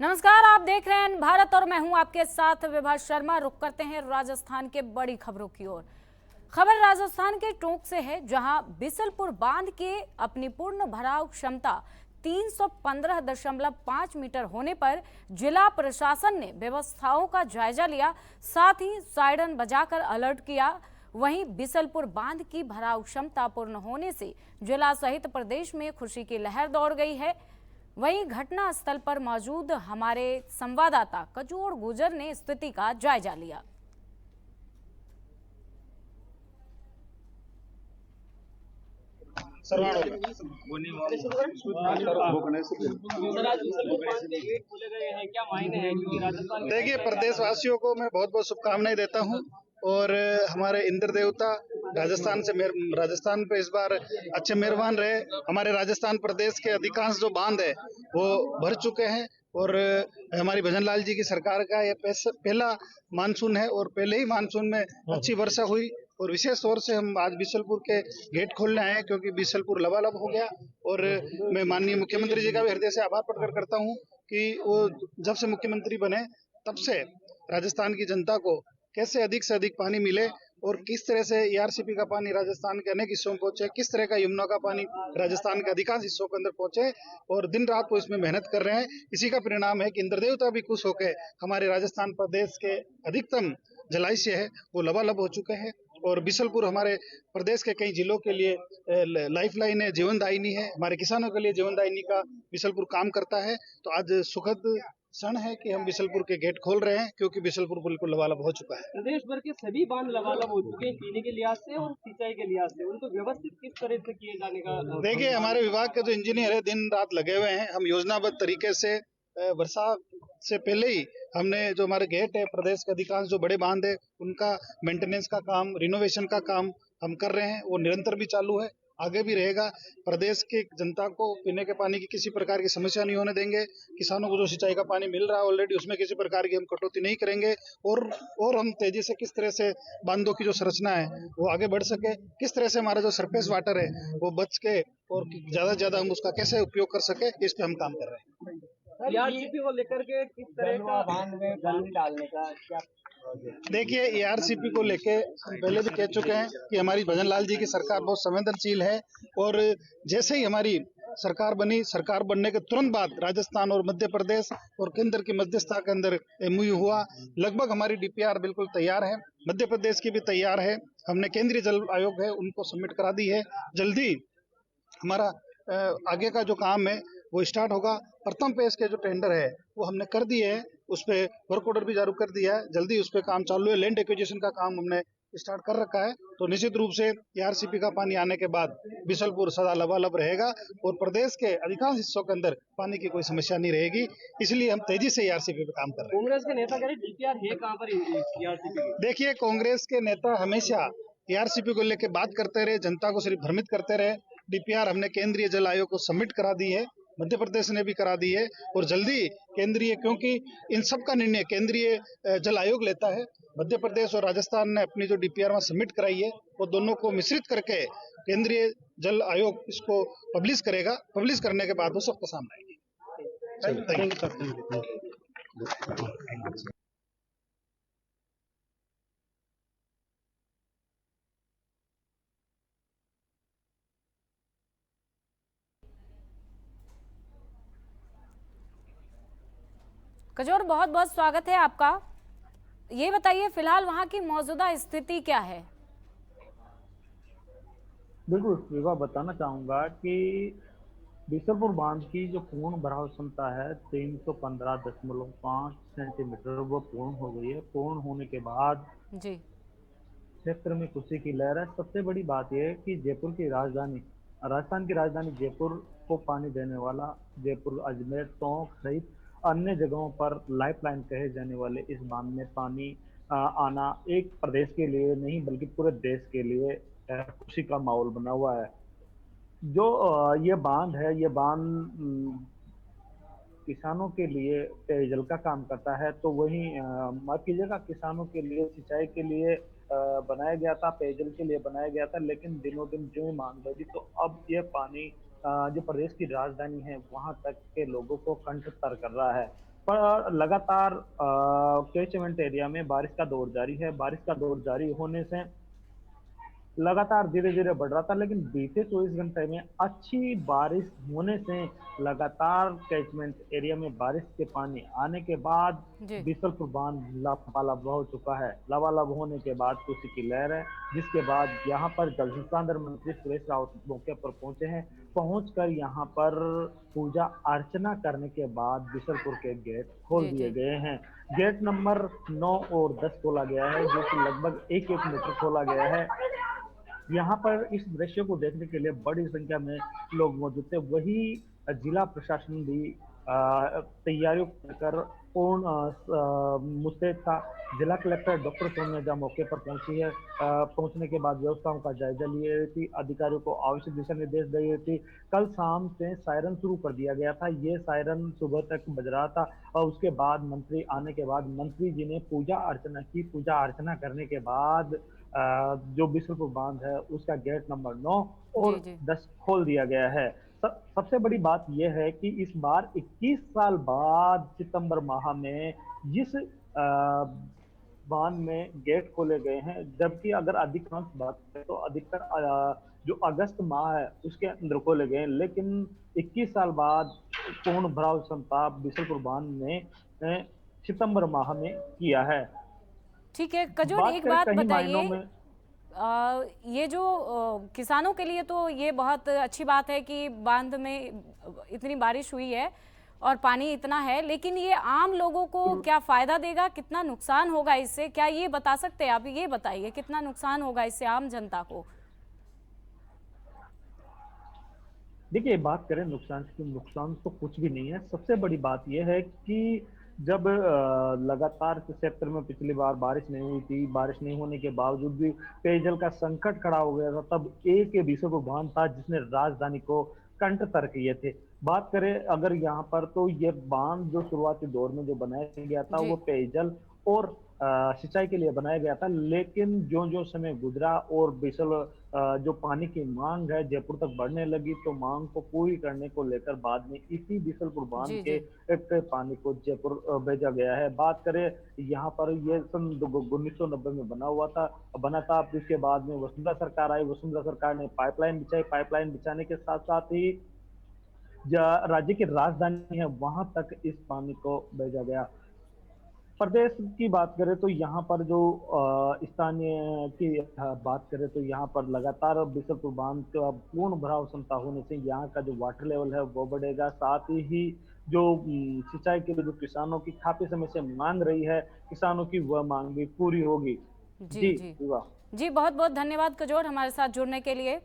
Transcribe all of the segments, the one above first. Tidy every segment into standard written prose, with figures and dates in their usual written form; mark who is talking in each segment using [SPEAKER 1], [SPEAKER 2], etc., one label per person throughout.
[SPEAKER 1] नमस्कार, आप देख रहे हैं भारत और मैं हूं आपके साथ विभा शर्मा। रुक करते हैं राजस्थान के बड़ी खबरों की ओर। खबर राजस्थान के टोंक से है, जहां बिसलपुर बांध के अपनी पूर्ण भराव क्षमता 315.5 मीटर होने पर जिला प्रशासन ने व्यवस्थाओं का जायजा लिया, साथ ही सायरन बजाकर अलर्ट किया। वहीं बिसलपुर बांध की भराव क्षमता पूर्ण होने से जिला सहित प्रदेश में खुशी की लहर दौड़ गई है। वहीं घटना स्थल पर मौजूद हमारे संवाददाता कजोड़ गुजर ने स्थिति का जायजा लिया।
[SPEAKER 2] देखिए, प्रदेशवासियों को मैं बहुत बहुत शुभकामनाएं देता हूं और हमारे इंद्र देवता राजस्थान पे इस बार अच्छे मेहरबान रहे। हमारे राजस्थान प्रदेश के अधिकांश जो बांध है वो भर चुके हैं और हमारी भजनलाल जी की सरकार का यह पहला मानसून है और पहले ही मानसून में अच्छी वर्षा हुई और विशेष तौर से हम आज बिसलपुर के गेट खोलने आए क्योंकि बिसलपुर लबालब हो गया। और मैं माननीय मुख्यमंत्री जी का भी हृदय से आभार प्रकट करता हूं कि वो जब से मुख्यमंत्री बने तब से राजस्थान की जनता को कैसे अधिक से अधिक पानी मिले और किस तरह से ईआरसीपी का पानी राजस्थान के अनेक हिस्सों में पहुंचे, किस तरह का यमुना का पानी राजस्थान के अधिकांश हिस्सों के अंदर पहुंचे और दिन रात वो इसमें मेहनत कर रहे हैं। इसी का परिणाम है कि इंद्र देवता भी खुश होकर हमारे राजस्थान प्रदेश के अधिकतम जलाशय है वो लबालब हो चुके हैं और बिसलपुर हमारे प्रदेश के कई जिलों के लिए लाइफलाइन है, जीवनदायिनी है। हमारे किसानों के लिए जीवनदायिनी का बिसलपुर काम करता है। तो आज सुखद क्षण है कि हम बिसलपुर के गेट खोल रहे हैं क्योंकि बिसलपुर बिल्कुल लबालब हो चुका है।
[SPEAKER 3] प्रदेश भर के सभी बांध लबालब हो चुके हैं पीने के लिहाज से और सिंचाई के लिहाज से, उनको व्यवस्थित किस तरह से किए जाने का।
[SPEAKER 2] देखिए, हमारे विभाग के जो इंजीनियर है दिन रात लगे हुए हैं। हम योजनाबद्ध तरीके से वर्षा से पहले ही हमने जो हमारे गेट है प्रदेश के अधिकांश जो बड़े बांध है उनका मेंटेनेंस का काम, रिनोवेशन का काम हम कर रहे हैं। वो निरंतर भी चालू है, आगे भी रहेगा। प्रदेश की जनता को पीने के पानी की किसी प्रकार की समस्या नहीं होने देंगे। किसानों को जो सिंचाई का पानी मिल रहा है ऑलरेडी उसमें किसी प्रकार की हम कटौती नहीं करेंगे और हम तेजी से किस तरह से बांधों की जो संरचना है वो आगे बढ़ सके, किस तरह से हमारा जो सरफेस वाटर है वो बच के और ज्यादा से ज्यादा हम उसका कैसे उपयोग कर सके, इस पे हम काम कर रहे हैं।
[SPEAKER 3] ईआरसीपी को लेकर के किस तरह का बांध में पानी डालने का क्या।
[SPEAKER 2] देखिए, ईआरसीपी को लेके हम पहले भी कह चुके हैं कि हमारी भजनलाल जी की सरकार बहुत संवेदनशील है और जैसे ही हमारी सरकार बनी, सरकार बनने के तुरंत बाद राजस्थान और मध्य प्रदेश और केंद्र की मध्यस्थता के अंदर एमओयू हुआ। लगभग हमारी डीपीआर बिल्कुल तैयार है, मध्य प्रदेश की भी तैयार है। हमने केंद्रीय जल आयोग है उनको सबमिट करा दी है। जल्दी हमारा आगे का जो काम है वो स्टार्ट होगा। प्रथम फेज के जो टेंडर है वो हमने कर दिए है, उस पे वर्क ऑर्डर भी जारी कर दिया है। जल्दी उस पे काम चालू है। लैंड एक्विजिशन का काम हमने स्टार्ट कर रखा है। तो निश्चित रूप से ईआरसीपी का पानी आने के बाद बिसलपुर सदा लबालब रहेगा और प्रदेश के अधिकांश हिस्सों के अंदर पानी की कोई समस्या नहीं रहेगी। इसलिए हम तेजी से ईआरसीपी पे काम कर रहे हैं।
[SPEAKER 3] कांग्रेस के नेता कह रहे डीपीआर है कहाँ पर ईआरसीपी।
[SPEAKER 2] देखिए, कांग्रेस के नेता हमेशा ईआरसीपी को लेकर बात करते रहे, जनता को सिर्फ भ्रमित करते रहे। डीपीआर हमने केंद्रीय जल आयोग को सबमिट करा दी है, मध्य प्रदेश ने भी करा दी है और जल्दी केंद्रीय, क्योंकि इन सब का निर्णय केंद्रीय जल आयोग लेता है। मध्य प्रदेश और राजस्थान ने अपनी जो डीपीआर में सबमिट कराई है वो दोनों को मिश्रित करके केंद्रीय जल आयोग इसको पब्लिश करेगा। पब्लिश करने के बाद वो सबके सामने आएगी।
[SPEAKER 1] कजोड़, बहुत बहुत स्वागत है आपका। ये बताइए फिलहाल वहां की मौजूदा स्थिति क्या है।
[SPEAKER 4] बिल्कुल विवाह बताना चाहूंगा कि बिसलपुर बांध की जो पूर्ण भराव क्षमता है 315.5 सेंटीमीटर वो पूर्ण हो गई है। पूर्ण होने के बाद
[SPEAKER 1] जी,
[SPEAKER 4] क्षेत्र में खुशी की लहर है। सबसे बड़ी बात यह है कि जयपुर की राजधानी, राजस्थान की राजधानी जयपुर को पानी देने वाला जयपुर, अजमेर, टोंक सहित अन्य जगहों पर लाइफलाइन कहे जाने वाले इस बांध में पानी आना एक प्रदेश के लिए नहीं बल्कि पूरे देश के लिए खुशी का माहौल बना हुआ है। जो ये बांध है, ये बांध किसानों के लिए पेयजल का काम करता है। तो वहीं माफ कीजिएगा, किसानों के लिए सिंचाई के लिए बनाया गया था, पेयजल के लिए बनाया गया था। लेकिन दिनों दिन जो ही मांग बढ़ी तो अब ये पानी जो प्रदेश की राजधानी है वहां तक के लोगों को कंठ तर कर रहा है। पर लगातार कैचमेंट एरिया में बारिश का दौर जारी है। बारिश का दौर जारी होने से लगातार धीरे धीरे बढ़ रहा था, लेकिन बीते 24 घंटे में अच्छी बारिश होने से लगातार कैचमेंट एरिया में बारिश के पानी आने के बाद
[SPEAKER 1] जी
[SPEAKER 4] बीसलपुर बांध लबालब हो चुका है। लबालब होने के बाद खुशी की लहर है, जिसके बाद यहाँ पर जल संसाधन मंत्री सुरेश रावत मौके पर पहुंचे हैं। पहुंचकर यहाँ पर पूजा अर्चना करने के बाद बीसलपुर के गेट खोल
[SPEAKER 1] जी
[SPEAKER 4] दिए
[SPEAKER 1] जी
[SPEAKER 4] गए हैं। गेट नंबर 9 और 10 खोला गया है, जो कि लगभग एक मीटर खोला गया है। यहाँ पर इस दृश्य को देखने के लिए बड़ी संख्या में लोग मौजूद थे। वही जिला प्रशासन भी तैयारियों को लेकर पूर्ण मुस्तैद था। जिला कलेक्टर डॉक्टर सोनिया झा मौके पर पहुंची है। पहुंचने के बाद व्यवस्थाओं का जायजा लिए रही थी, अधिकारियों को आवश्यक दिशा निर्देश दे रही थी। कल शाम से सायरन शुरू कर दिया गया था। ये सायरन सुबह तक बज रहा था और उसके बाद मंत्री आने के बाद मंत्री जी ने पूजा अर्चना की। पूजा अर्चना करने के बाद जो बीसलपुर बांध है उसका गेट नंबर 9
[SPEAKER 1] जी
[SPEAKER 4] और
[SPEAKER 1] जी
[SPEAKER 4] 10 खोल दिया गया है। सबसे बड़ी बात यह है कि इस बार 21 साल बाद सितंबर माह में जिस बांध में गेट खोले गए हैं, जबकि अगर अधिकांश बात करें तो अधिकतर जो अगस्त माह है उसके अंदर खोले गए हैं, लेकिन 21 साल बाद पूर्ण भराव क्षमता बीसलपुर बांध ने सितंबर माह में किया है।
[SPEAKER 1] ठीक है कजोर,
[SPEAKER 4] बात
[SPEAKER 1] एक
[SPEAKER 4] करें
[SPEAKER 1] बात
[SPEAKER 4] कहीं मायनों
[SPEAKER 1] बताइए,
[SPEAKER 4] में,
[SPEAKER 1] ये जो किसानों के लिए तो ये बहुत अच्छी बात है कि बांध में इतनी बारिश हुई है और पानी इतना है, लेकिन ये आम लोगों को क्या फायदा देगा, कितना नुकसान होगा इससे, क्या ये बता सकते हैं आप? ये बताइए कितना नुकसान होगा इससे आम जनता को?
[SPEAKER 4] देखिए बात करें नुकसान की, नुकसान तो कुछ भी नहीं है। सबसे बड़ी बात यह है कि जब लगातार इस क्षेत्र में पिछली बार बारिश नहीं हुई थी, बारिश नहीं होने के बावजूद भी पेयजल का संकट खड़ा हो गया था, तब एक बीसलपुर बांध था जिसने राजधानी को कंठ तर किए थे। बात करें अगर यहाँ पर, तो ये बांध जो शुरुआती दौर में जो बनाया गया था
[SPEAKER 1] जी
[SPEAKER 4] वो पेयजल और सिंचाई के लिए बनाया गया था, लेकिन जो जो समय गुजरा और जो पानी की मांग है जयपुर तक बढ़ने लगी, तो मांग को पूरी करने को लेकर बाद में इसी बीसलपुर बांध
[SPEAKER 1] जी
[SPEAKER 4] के
[SPEAKER 1] जी
[SPEAKER 4] एक पानी को जयपुर भेजा गया है। बात करें यहाँ पर, ये सन 1990 में बना था। अब इसके बाद में वसुंधरा सरकार आई, वसुंधरा सरकार ने पाइपलाइन बिछाई। पाइपलाइन बिछाने के साथ साथ ही राज्य की राजधानी है वहां तक इस पानी को भेजा गया। प्रदेश की बात करें तो यहाँ पर जो स्थानीय की बात करें तो यहाँ पर लगातार बीसलपुर बांध का पूर्ण भराव क्षमता होने से यहाँ का जो वाटर लेवल है वो बढ़ेगा। साथ ही जो सिंचाई के लिए जो किसानों की काफी समय से मांग रही है, किसानों की वह मांग भी पूरी होगी।
[SPEAKER 1] जी
[SPEAKER 4] जी
[SPEAKER 1] जी
[SPEAKER 4] विवाह।
[SPEAKER 1] जी, बहुत बहुत धन्यवाद कजोर हमारे साथ जुड़ने के लिए।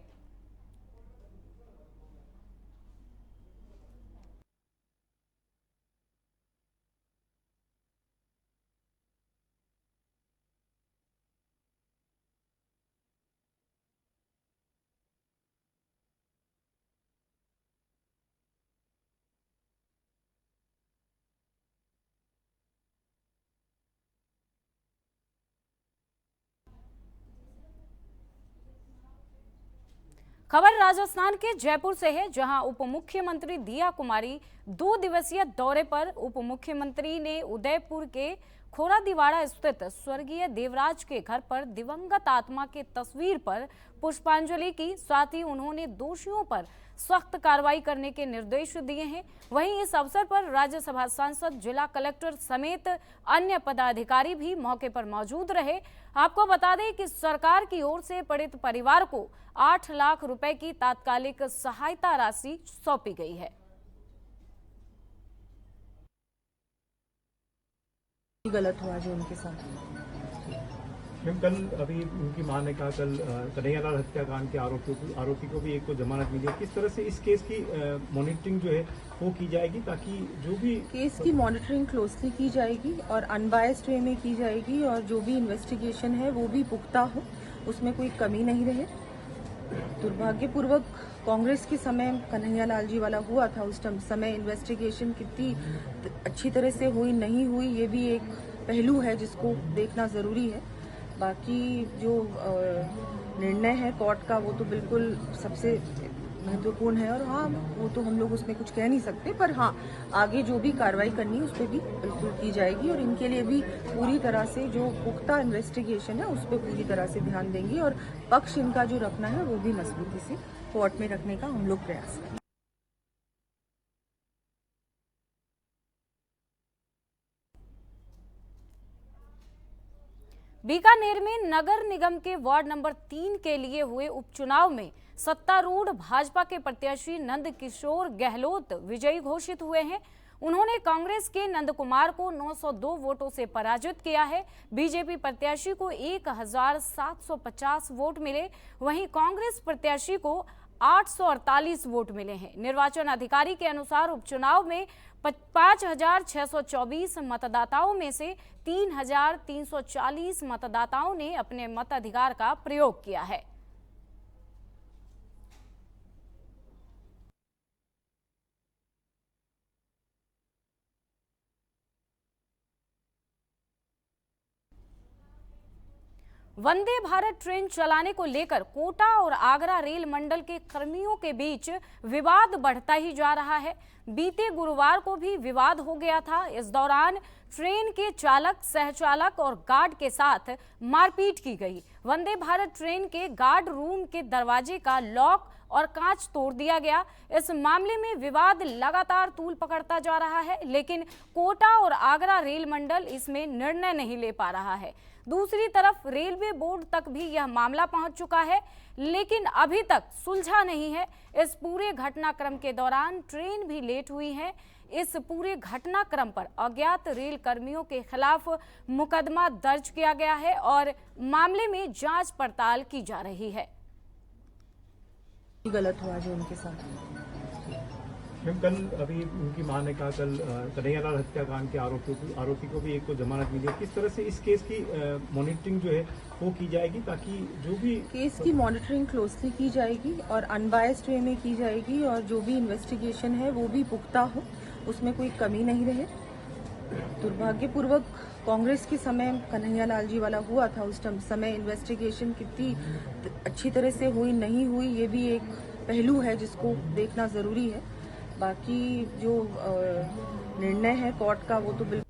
[SPEAKER 1] खबर राजस्थान के जयपुर से है, जहां उप मुख्यमंत्री दिया कुमारी 2 दिवसीय दौरे पर। उप मुख्यमंत्री ने उदयपुर के खोरादीवाड़ा स्थित स्वर्गीय देवराज के घर पर दिवंगत आत्मा के तस्वीर पर पुष्पांजलि की। साथ ही उन्होंने दोषियों पर सख्त कार्रवाई करने के निर्देश दिए हैं। वहीं इस अवसर पर राज्यसभा सांसद, जिला कलेक्टर समेत अन्य पदाधिकारी भी मौके पर मौजूद रहे। आपको बता दें कि सरकार की ओर से पीड़ित परिवार को 8 लाख रुपए की तात्कालिक सहायता राशि सौंपी गई है।
[SPEAKER 5] गलत हुआ जो उनके साथ।
[SPEAKER 6] मैम कल अभी उनकी मां ने कहा कल कन्हैयालाल हत्याकांड के आरोपी को भी एक को जमानत मिली है। किस तरह से इस केस की मॉनिटरिंग जो है वो की जाएगी, ताकि जो भी
[SPEAKER 5] केस की मॉनिटरिंग क्लोजली की जाएगी और अनबायस्ड वे में की जाएगी, और जो भी इन्वेस्टिगेशन है वो भी पुख्ता हो, उसमें कोई कमी नहीं रहे। दुर्भाग्यपूर्वक कांग्रेस के समय कन्हैयालाल जी वाला हुआ था, उस समय इन्वेस्टिगेशन कितनी अच्छी तरह से हुई नहीं हुई ये भी एक पहलू है जिसको देखना जरूरी है। बाकी जो निर्णय है कोर्ट का वो तो बिल्कुल सबसे महत्वपूर्ण है। और हाँ, वो तो हम लोग उसमें कुछ कह नहीं सकते, पर हाँ, आगे जो भी कार्रवाई करनी है उस पर भी बिल्कुल की जाएगी और इनके लिए भी पूरी तरह से जो पुख्ता इन्वेस्टिगेशन है उस पर पूरी तरह से ध्यान देंगे और पक्ष इनका जो रखना है वो भी मजबूती से कोर्ट में रखने का हम लोग प्रयास करेंगे।
[SPEAKER 1] बीकानेर में नगर निगम के वार्ड नंबर 3 के लिए हुए उपचुनाव में सत्तारूढ़ भाजपा के प्रत्याशी नंद किशोर गहलोत विजयी घोषित हुए हैं। उन्होंने कांग्रेस के नंद कुमार को 902 वोटों से पराजित किया है। बीजेपी प्रत्याशी को 1750 वोट मिले, वहीं कांग्रेस प्रत्याशी को 848 वोट मिले हैं। निर्वाचन अधिकारी के अनुसार उपचुनाव में 5624 मतदाताओं में से 3340 मतदाताओं ने अपने मताधिकार का प्रयोग किया है। वंदे भारत ट्रेन चलाने को लेकर कोटा और आगरा रेल मंडल के कर्मियों के बीच विवाद बढ़ता ही जा रहा है। बीते गुरुवार को भी विवाद हो गया था। इस दौरान ट्रेन के चालक, सहचालक और गार्ड के साथ मारपीट की गई। वंदे भारत ट्रेन के गार्ड रूम के दरवाजे का लॉक और कांच तोड़ दिया गया। इस मामले में विवाद लगातार तूल पकड़ता जा रहा है, लेकिन कोटा और आगरा रेल मंडल इसमें निर्णय नहीं ले पा रहा है। दूसरी तरफ रेलवे बोर्ड तक भी यह मामला पहुंच चुका है, लेकिन अभी तक सुलझा नहीं है। इस पूरे घटनाक्रम के दौरान ट्रेन भी लेट हुई है। इस पूरे घटनाक्रम पर अज्ञात रेल कर्मियों के खिलाफ मुकदमा दर्ज किया गया है और मामले में जांच पड़ताल की जा रही है।
[SPEAKER 5] गलत हुआ जो उनके साथ।
[SPEAKER 6] मैम, कल अभी उनकी मां ने कहा कल कन्हैयालाल हत्याकांड के आरोपी को भी एक को जमानत मिली है। किस तरह से इस केस की मॉनिटरिंग जो है वो की जाएगी ताकि जो भी
[SPEAKER 5] केस की मॉनिटरिंग क्लोजली की जाएगी और अनबायस्ड वे में की जाएगी और जो भी इन्वेस्टिगेशन है वो भी पुख्ता हो, उसमें कोई कमी नहीं रहे। दुर्भाग्यपूर्वक कांग्रेस के समय कन्हैयालाल जी वाला हुआ था, उस समय इन्वेस्टिगेशन कितनी अच्छी तरह से हुई नहीं हुई ये भी एक पहलू है जिसको देखना जरूरी है। बाकी जो निर्णय है कोर्ट का वो तो बिल्कुल।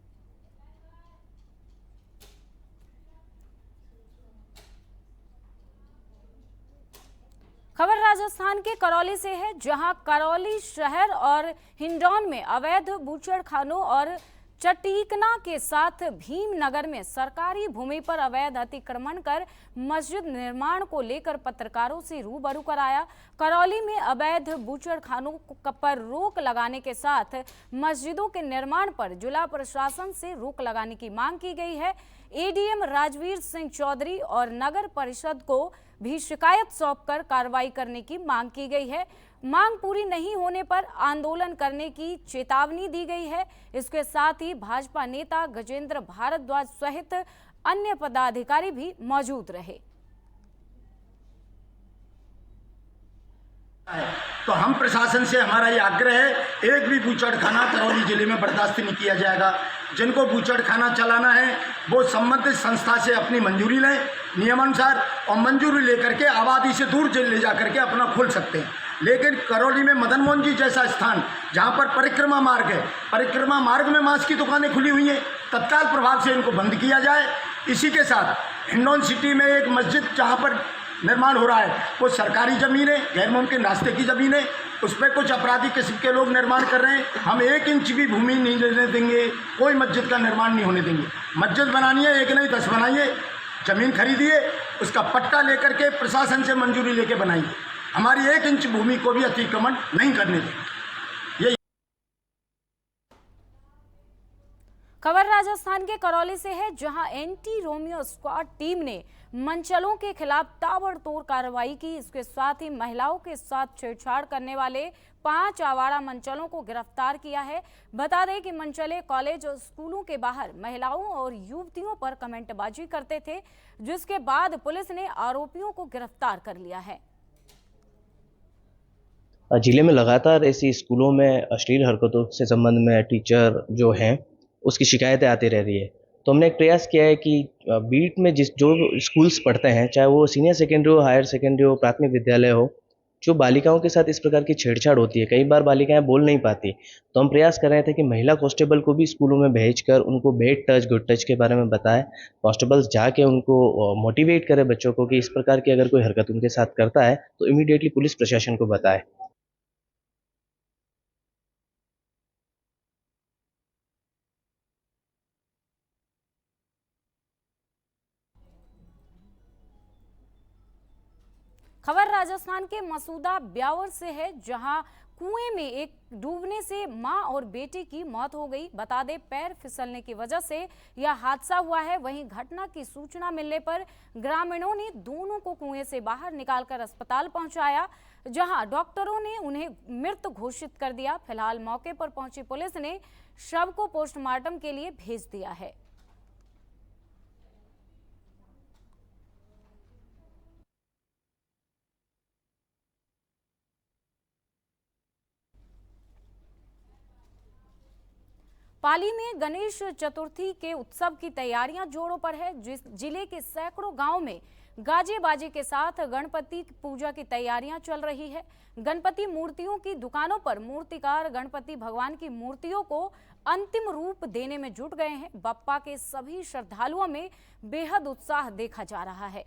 [SPEAKER 1] खबर राजस्थान के करौली से है, जहां करौली शहर और हिंडौन में अवैध बूचड़खानों और चटीकना के साथ भीमनगर में सरकारी भूमि पर अवैध अतिक्रमण कर मस्जिद निर्माण को लेकर पत्रकारों से रूबरू कराया। करौली में अवैध बूचड़खानों पर रोक लगाने के साथ मस्जिदों के निर्माण पर जिला प्रशासन से रोक लगाने की मांग की गई है। एडीएम राजवीर सिंह चौधरी और नगर परिषद को भी शिकायत सौंपकर कार्रवाई करने की मांग की गई है। मांग पूरी नहीं होने पर आंदोलन करने की चेतावनी दी गई है। इसके साथ ही भाजपा नेता गजेंद्र भारद्वाज सहित अन्य पदाधिकारी भी मौजूद रहे।
[SPEAKER 7] तो हम प्रशासन से हमारा ये आग्रह है, एक भी बूचड़खाना करौली जिले में बर्दाश्त नहीं किया जाएगा। जिनको बूचड़खाना चलाना है वो संबंधित संस्था से अपनी मंजूरी लें नियमानुसार और मंजूरी लेकर के आबादी से दूर ले जा करके अपना खोल सकते हैं। लेकिन करौली में मदन मोहन जी जैसा स्थान जहाँ पर परिक्रमा मार्ग है, परिक्रमा मार्ग में मांस की दुकानें खुली हुई हैं, तत्काल प्रभाव से इनको बंद किया जाए। इसी के साथ हिंडौन सिटी में एक मस्जिद जहाँ पर निर्माण हो रहा है वो सरकारी ज़मीन है, गैर मुमकिन रास्ते की ज़मीन है, उस पर कुछ अपराधी किस्म के लोग निर्माण कर रहे हैं। हम 1 इंच भी भूमि नहीं लेने देंगे, कोई मस्जिद का निर्माण नहीं होने देंगे। मस्जिद बनानी है 1 नहीं 10 बनाइए, ज़मीन खरीदिए, उसका पट्टा लेकर के प्रशासन से मंजूरी लेके बनाइए। हमारी 1 इंच भूमि को भी अतिक्रमण नहीं करने देंगे।
[SPEAKER 1] खबर राजस्थान के करौली से है, जहां एंटी रोमियो स्क्वाड टीम ने मंचलों के खिलाफ ताबड़तोड़ कार्रवाई की। इसके साथ ही महिलाओं के साथ छेड़छाड़ करने वाले 5 आवारा मंचलों को गिरफ्तार किया है। बता दें कि मंचले कॉलेज और स्कूलों के बाहर महिलाओं और युवतियों पर कमेंटबाजी करते थे, जिसके बाद पुलिस ने आरोपियों को गिरफ्तार कर लिया है।
[SPEAKER 8] जिले में लगातार ऐसी स्कूलों में अश्लील हरकतों से संबंध में टीचर जो हैं उसकी शिकायतें आती रह रही है। तो हमने एक प्रयास किया है कि बीट में जो स्कूल्स पढ़ते हैं, चाहे वो सीनियर सेकेंडरी हो, हायर सेकेंडरी हो, प्राथमिक विद्यालय हो, जो बालिकाओं के साथ इस प्रकार की छेड़छाड़ होती है, कई बार बालिकाएं बोल नहीं पाती, तो हम प्रयास कर रहे थे कि महिला कांस्टेबल को भी स्कूलों में भेजकर उनको बैड टच, गुड टच के बारे में बताएं। कांस्टेबल्स जाके उनको मोटिवेट करें बच्चों को कि इस प्रकार की अगर कोई हरकत उनके साथ करता है तो इमीडिएटली पुलिस प्रशासन को बताएं।
[SPEAKER 1] खबर राजस्थान के मसूदा ब्यावर से है, जहां कुएं में एक डूबने से मां और बेटे की मौत हो गई। बता दें, पैर फिसलने की वजह से यह हादसा हुआ है। वहीं घटना की सूचना मिलने पर ग्रामीणों ने दोनों को कुएं से बाहर निकालकर अस्पताल पहुंचाया, जहां डॉक्टरों ने उन्हें मृत घोषित कर दिया। फिलहाल मौके पर पहुंची पुलिस ने शव को पोस्टमार्टम के लिए भेज दिया है। पाली में गणेश चतुर्थी के उत्सव की तैयारियां जोरों पर है। जिले के सैकड़ों गांव में गाजे बाजे के साथ गणपति पूजा की तैयारियां चल रही है। गणपति मूर्तियों की दुकानों पर मूर्तिकार गणपति भगवान की मूर्तियों को अंतिम रूप देने में जुट गए हैं। बप्पा के सभी श्रद्धालुओं में बेहद उत्साह देखा जा रहा है।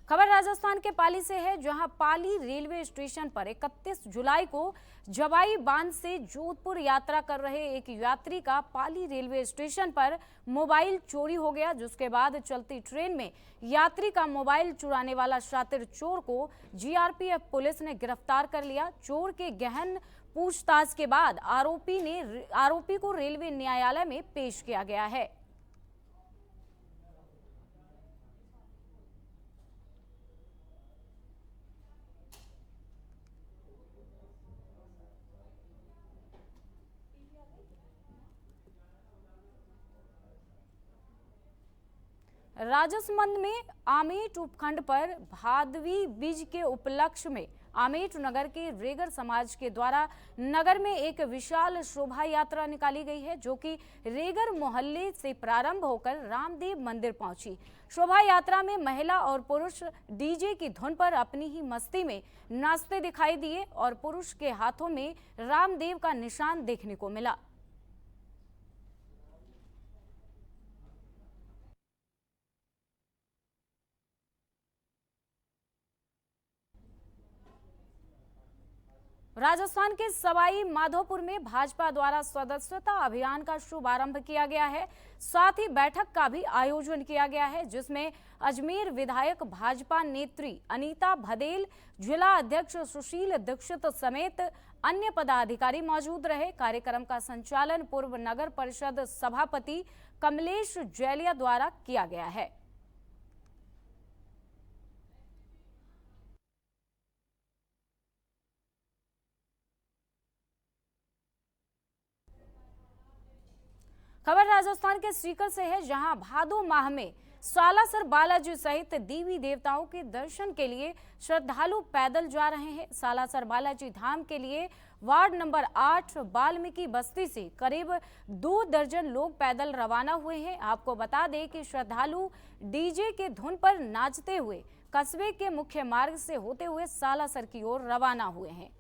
[SPEAKER 1] खबर राजस्थान के पाली से है, जहां पाली रेलवे स्टेशन पर 31 जुलाई को जवाई बांध से जोधपुर यात्रा कर रहे एक यात्री का पाली रेलवे स्टेशन पर मोबाइल चोरी हो गया, जिसके बाद चलती ट्रेन में यात्री का मोबाइल चुराने वाला शातिर चोर को जीआरपीएफ पुलिस ने गिरफ्तार कर लिया। चोर के गहन पूछताछ के बाद आरोपी को रेलवे न्यायालय में पेश किया गया है। राजसमंद में आमेट उपखंड पर भादवी बीज के उपलक्ष्य में आमेट नगर के रेगर समाज के द्वारा नगर में एक विशाल शोभा यात्रा निकाली गई है, जो कि रेगर मोहल्ले से प्रारंभ होकर रामदेव मंदिर पहुंची। शोभा यात्रा में महिला और पुरुष डीजे की धुन पर अपनी ही मस्ती में नाचते दिखाई दिए और पुरुष के हाथों में रामदेव का निशान देखने को मिला। राजस्थान के सवाई माधोपुर में भाजपा द्वारा सदस्यता अभियान का शुभारंभ किया गया है। साथ ही बैठक का भी आयोजन किया गया है, जिसमें अजमेर विधायक भाजपा नेत्री अनीता भदेल, जिला अध्यक्ष सुशील दीक्षित समेत अन्य पदाधिकारी मौजूद रहे। कार्यक्रम का संचालन पूर्व नगर परिषद सभापति कमलेश जैलिया द्वारा किया गया है। खबर राजस्थान के सीकर से है, जहां भादो माह में सालासर बालाजी सहित देवी देवताओं के दर्शन के लिए श्रद्धालु पैदल जा रहे हैं। सालासर बालाजी धाम के लिए वार्ड नंबर 8 वाल्मीकि बस्ती से करीब 2 दर्जन लोग पैदल रवाना हुए हैं। आपको बता दें कि श्रद्धालु डीजे के धुन पर नाचते हुए कस्बे के मुख्य मार्ग से होते हुए सालासर की ओर रवाना हुए हैं।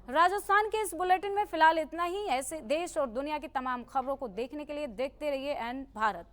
[SPEAKER 1] राजस्थान के इस बुलेटिन में फिलहाल इतना ही। ऐसे देश और दुनिया की तमाम खबरों को देखने के लिए देखते रहिए एन भारत।